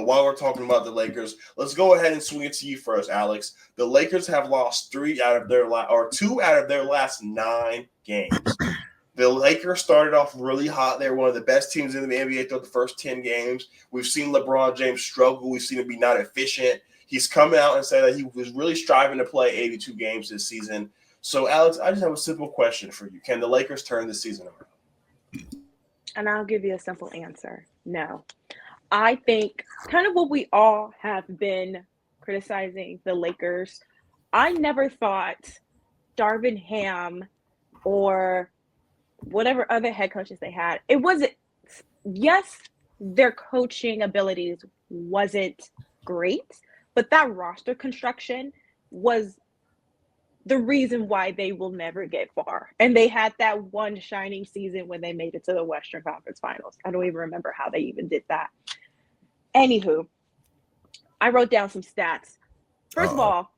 while we're talking about the Lakers, let's go ahead and swing it to you first, Alex. The Lakers have lost two out of their last 9 games. The Lakers started off really hot. They were one of the best teams in the NBA throughout the first 10 games. We've seen LeBron James struggle. We've seen him be not efficient. He's come out and said that he was really striving to play 82 games this season. So, Alex, I just have a simple question for you. Can the Lakers turn this season around? And I'll give you a simple answer. No. I think kind of what we all have been criticizing the Lakers, I never thought Darvin Ham or whatever other head coaches they had, it wasn't, yes, their coaching abilities wasn't great, but that roster construction was the reason why they will never get far. And they had that one shining season when they made it to the Western Conference Finals. I don't even remember how they even did that. Anywho, I wrote down some stats. First of all,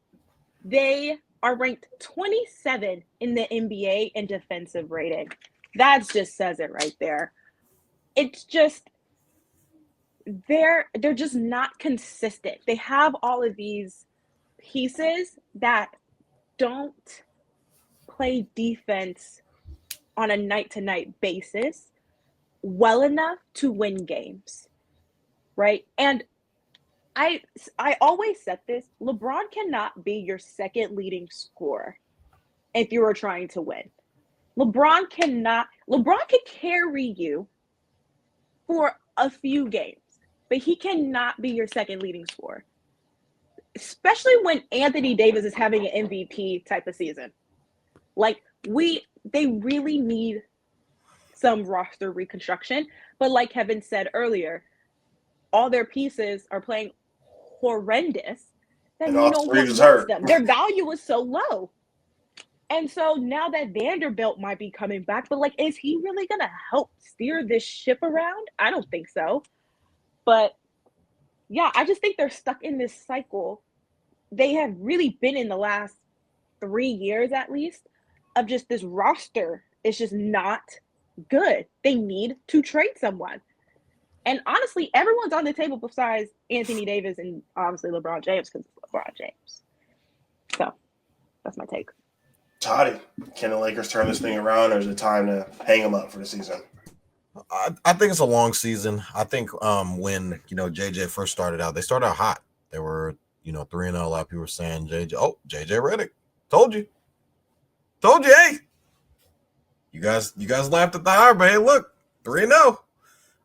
they are ranked 27 in the NBA in defensive rating. That just says it right there. It's just they're just not consistent. They have all of these pieces that don't play defense on a night-to-night basis well enough to win games, right? And I always said this, LeBron cannot be your second leading scorer if you are trying to win. LeBron can carry you for a few games, but he cannot be your second leading scorer, especially when Anthony Davis is having an MVP type of season. Like, they really need some roster reconstruction, but like Kevin said earlier, all their pieces are playing horrendous that no one wants them. Their value is so low. And so now that Vanderbilt might be coming back, but like, is he really going to help steer this ship around? I don't think so. But yeah, I just think they're stuck in this cycle. They have really been in the last 3 years at least of just this roster. It's just not good. They need to trade someone. And honestly, everyone's on the table besides Anthony Davis and obviously LeBron James because it's LeBron James. So that's my take. Toddy, can the Lakers turn this thing around, or is it time to hang them up for the season? I think it's a long season. I think when JJ first started out, they started out hot. They were 3-0. A lot of people were saying JJ Redick, told you, hey, you guys laughed at the hire, but hey, look, 3-0.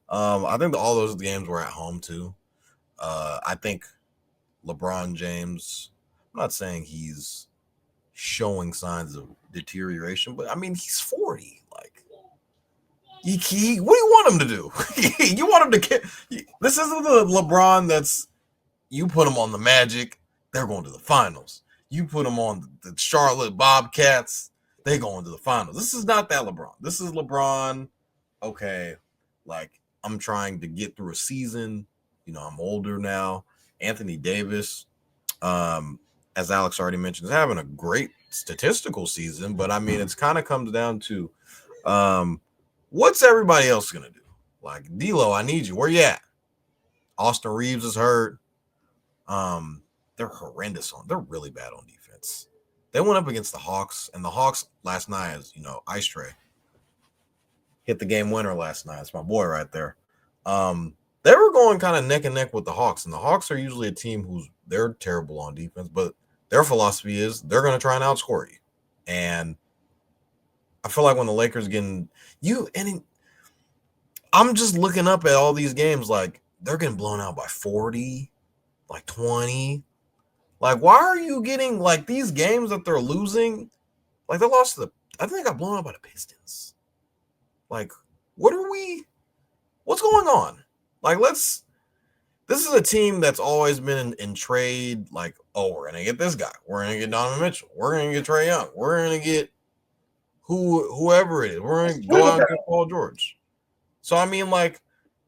I think all those games were at home too. I think LeBron James, I'm not saying he's showing signs of deterioration, but I mean, he's 40. Like, what do you want him to do? You want him to this isn't the LeBron that's, you put him on the Magic, they're going to the finals. You put him on the Charlotte Bobcats, they're going to the finals. This is not that LeBron. This is LeBron, okay, like, I'm trying to get through a season. I'm older now. Anthony Davis, as Alex already mentioned, is having a great statistical season, but I mean, it's kind of comes down to what's everybody else going to do? Like, D'Lo, I need you. Where you at? Austin Reeves is hurt. They're horrendous they're really bad on defense. They went up against the Hawks, and the Hawks last night, as Ice Tray hit the game winner last night. It's my boy right there. They were going kind of neck and neck with the Hawks, and the Hawks are usually a team they're terrible on defense, but their philosophy is they're going to try and outscore you. And I feel like when the Lakers I'm just looking up at all these games, like, they're getting blown out by 40, like 20. Like, why are you getting, like, these games that they're losing? Like, they lost I think they got blown out by the Pistons. Like, what's going on? Like, this is a team that's always been in trade, like, oh, we're going to get this guy. We're going to get Donovan Mitchell. We're going to get Trae Young. We're going to get whoever it is. We're going to go out and get Paul George. So, I mean, like,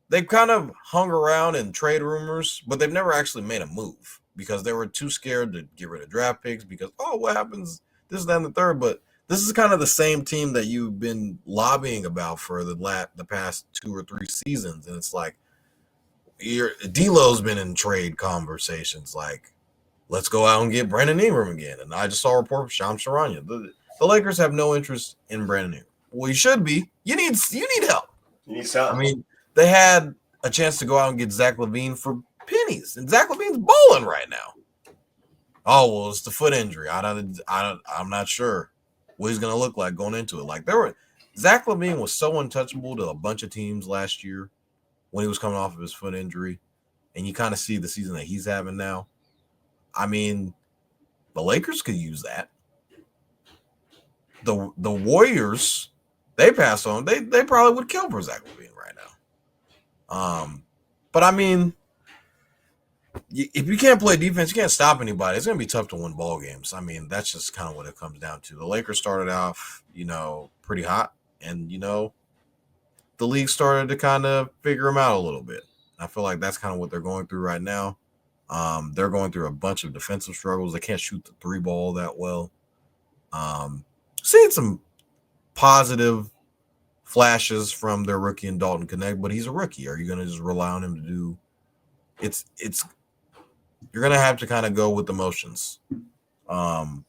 they've kind of hung around in trade rumors, but they've never actually made a move because they were too scared to get rid of draft picks because, what happens? This, that, and the third. But this is kind of the same team that you've been lobbying about for the past 2 or 3 seasons. And it's like, D'Lo's been in trade conversations like, let's go out and get Brandon Ingram again. And I just saw a report from Shams Charania. The Lakers have no interest in Brandon Ingram. Well, you should be. You need help. You need something. I mean, they had a chance to go out and get Zach LaVine for pennies, and Zach LaVine's balling right now. Oh well, it's the foot injury. I'm not sure what he's gonna look like going into it. Like Zach LaVine was so untouchable to a bunch of teams last year when he was coming off of his foot injury, and you kind of see the season that he's having now. I mean, the Lakers could use that. The Warriors, they pass on. They probably would kill for Zach LaVine right now. But I mean, if you can't play defense, you can't stop anybody. It's going to be tough to win ball games. I mean, that's just kind of what it comes down to. The Lakers started off, pretty hot, and the league started to kind of figure them out a little bit. I feel like that's kind of what they're going through right now. They're going through a bunch of defensive struggles. They can't shoot the three ball that well. Seeing some positive flashes from their rookie in Dalton Connect, but he's a rookie. Are you going to just rely on him to do? You're going to have to kind of go with the motions. And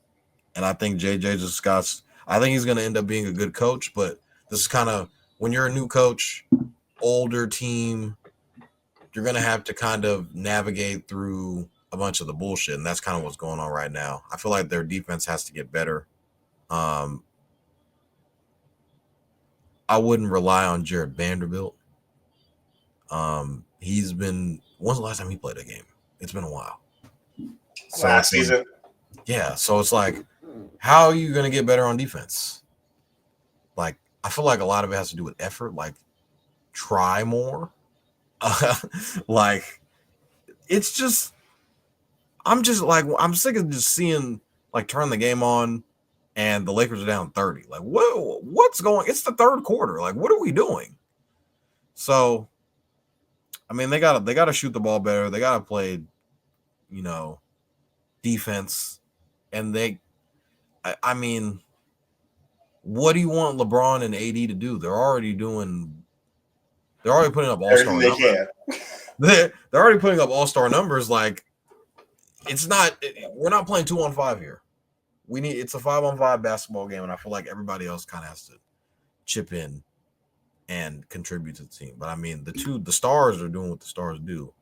I think JJ I think he's going to end up being a good coach, but this is kind of when you're a new coach, older team, you're going to have to kind of navigate through a bunch of the bullshit, and that's kind of what's going on right now. I feel like their defense has to get better. I wouldn't rely on Jared Vanderbilt. When's the last time he played a game? It's been a while. Last season. Yeah, so it's like, how are you going to get better on defense? Like, I feel like a lot of it has to do with effort. Like, try more. Like, it's just, I'm sick of just seeing, like, turn the game on and the Lakers are down 30. Like, what's going? It's the third quarter. Like, what are we doing? So, I mean, they gotta shoot the ball better. They gotta play, defense. And I mean, what do you want LeBron and AD to do? They're already putting up all-star numbers. They're already putting up all-star numbers. Like, we're not playing 2-on-5 here. It's a 5-on-5 basketball game, and I feel like everybody else kind of has to chip in and contribute to the team. But I mean, the stars are doing what the stars do.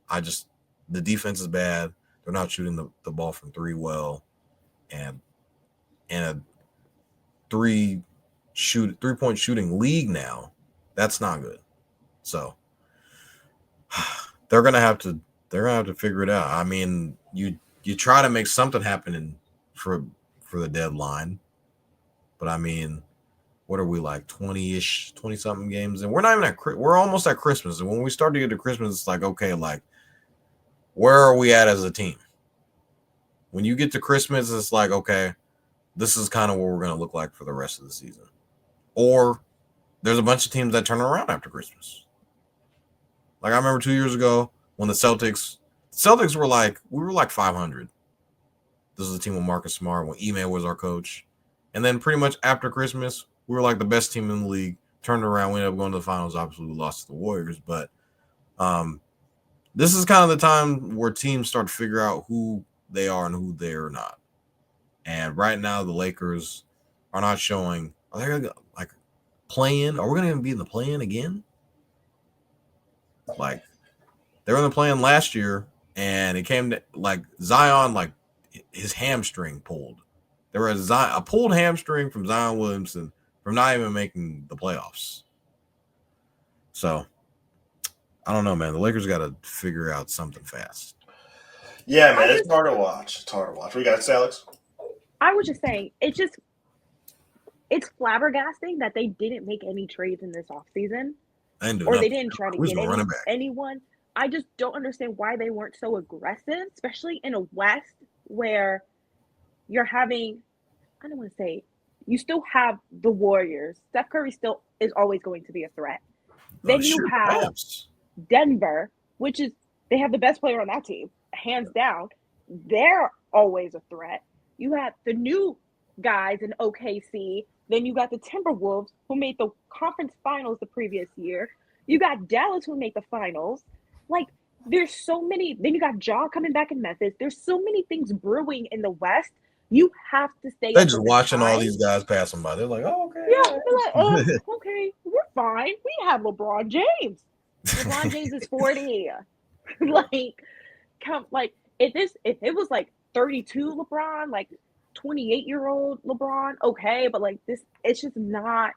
The defense is bad. They're not shooting the ball from three well, and a three-point shooting league now, that's not good. So they're gonna have to figure it out. I mean, you try to make something happen for the deadline, but I mean, what are we, like 20-something games, and we're not even we're almost at Christmas. And when we start to get to Christmas, it's like, okay, like, where are we at as a team? When you get to Christmas, it's like, okay, this is kind of what we're going to look like for the rest of the season. Or there's a bunch of teams that turn around after Christmas. Like, I remember 2 years ago when the Celtics were like, we were like 500. This is a team with Marcus Smart when Ime was our coach. And then pretty much after Christmas, we were like the best team in the league. Turned around, we ended up going to the finals. Obviously, we lost to the Warriors. But this is kind of the time where teams start to figure out who they are and who they're not. And right now, the Lakers are not showing. Are they going to, like, play-in? Are we going to even be in the play-in again? Like, they were in the play-in last year, and it came to, like, Zion, like, his hamstring pulled. There was a pulled hamstring from Zion Williamson from not even making the playoffs. So, I don't know, man. The Lakers got to figure out something fast. Yeah, man. It's hard to watch. What you got, Alex? I was just saying, it's flabbergasting that they didn't make any trades in this offseason. They didn't try to get anyone. I just don't understand why they weren't so aggressive, especially in a West where you're having, I don't want to say, you still have the Warriors. Steph Curry still is always going to be a threat. Then you have Denver, which is, they have the best player on that team, hands down. They're always a threat. You have the new guys in OKC. Then you got the Timberwolves, who made the conference finals the previous year. You got Dallas, who made the finals. Like, there's so many. Then you got Ja coming back in Memphis. There's so many things brewing in the West. You have to stay They're up just with the watching all times. these guys passing by. They're like, oh, okay. Yeah, All they're like, right. okay, we're fine. We have LeBron James. LeBron James is 40. Like, come, like, if it was like 32 LeBron, like 28-year-old LeBron, okay, but like this, it's just not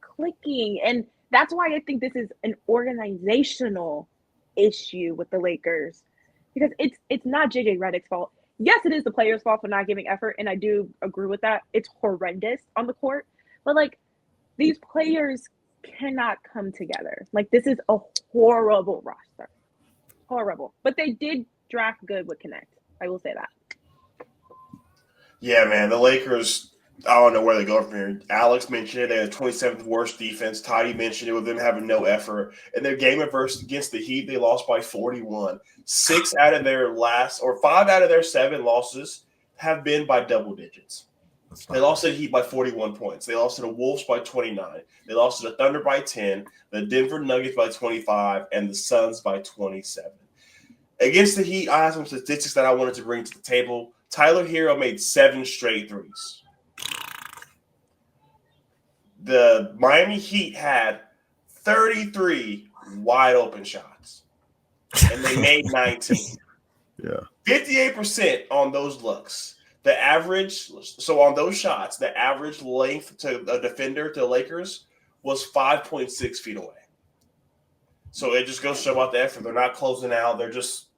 clicking. And that's why I think this is an organizational issue with the Lakers. Because it's not JJ Redick's fault. Yes, it is the players' fault for not giving effort, and I do agree with that. It's horrendous on the court. But like, these players cannot come together. Like, this is a horrible roster. Horrible. But they did draft good with Connect. I will say that. Yeah, man, the Lakers. I don't know where they go from here. Alex mentioned it. They had the 27th worst defense. Toddy mentioned it with them having no effort. In their game against the Heat, they lost by 41. 5 out of their 7 losses have been by double digits. They lost to the Heat by 41 points. They lost to the Wolves by 29. They lost to the Thunder by 10, the Denver Nuggets by 25, and the Suns by 27. Against the Heat, I have some statistics that I wanted to bring to the table. Tyler Hero made 7 straight threes. The Miami Heat had 33 wide open shots, and they made 19. Yeah. 58% on those looks. The average, so on those shots, the average length to a defender to the Lakers was 5.6 feet away. So it just goes to show about the effort. They're not closing out. They're just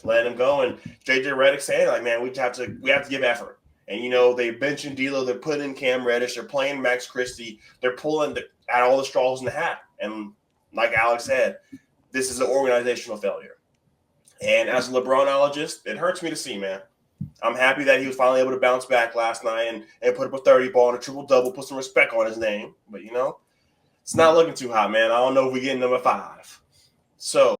letting them go. And JJ Redick saying, like, man, we have to give effort. And, you know, they benching D'Lo. They're putting in Cam Reddish. They're playing Max Christie. They're pulling out all the straws in the hat. And like Alex said, this is an organizational failure. And as a LeBronologist, it hurts me to see, man. I'm happy that he was finally able to bounce back last night and put up a 30 ball and a triple-double, put some respect on his name. But, you know, it's not looking too hot, man. I don't know if we're getting number 5. So